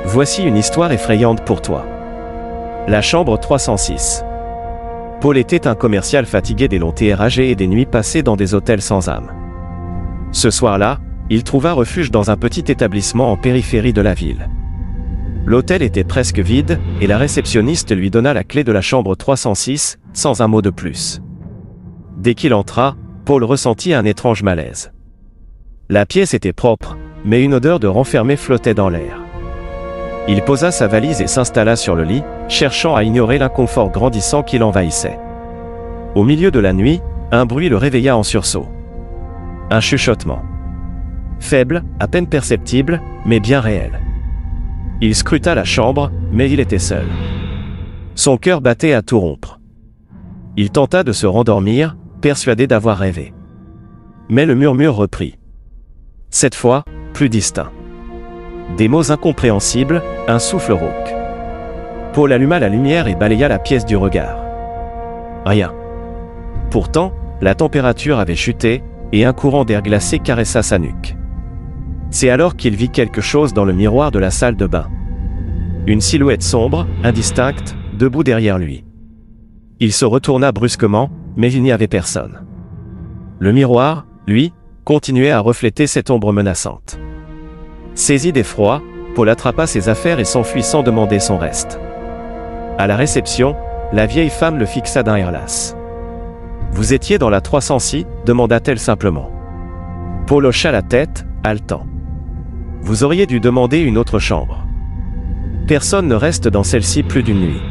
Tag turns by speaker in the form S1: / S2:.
S1: Voici une histoire effrayante pour toi. La chambre 306. Paul était un commercial fatigué des longs TRAG et des nuits passées dans des hôtels sans âme. Ce soir-là, il trouva refuge dans un petit établissement en périphérie de la ville. L'hôtel était presque vide, et la réceptionniste lui donna la clé de la chambre 306, sans un mot de plus. Dès qu'il entra, Paul ressentit un étrange malaise. La pièce était propre, mais une odeur de renfermé flottait dans l'air. Il posa sa valise et s'installa sur le lit, cherchant à ignorer l'inconfort grandissant qui l'envahissait. Au milieu de la nuit, un bruit le réveilla en sursaut. Un chuchotement. Faible, à peine perceptible, mais bien réel. Il scruta la chambre, mais il était seul. Son cœur battait à tout rompre. Il tenta de se rendormir, persuadé d'avoir rêvé. Mais le murmure reprit. Cette fois, plus distinct. Des mots incompréhensibles, un souffle rauque. Paul alluma la lumière et balaya la pièce du regard. Rien. Pourtant, la température avait chuté, et un courant d'air glacé caressa sa nuque. C'est alors qu'il vit quelque chose dans le miroir de la salle de bain. Une silhouette sombre, indistincte, debout derrière lui. Il se retourna brusquement, mais il n'y avait personne. Le miroir, lui, continuait à refléter cette ombre menaçante. Saisi d'effroi, Paul attrapa ses affaires et s'enfuit sans demander son reste. À la réception, la vieille femme le fixa d'un air las. « Vous étiez dans la 306 » demanda-t-elle simplement. Paul hocha la tête, haletant. « Vous auriez dû demander une autre chambre. Personne ne reste dans celle-ci plus d'une nuit. »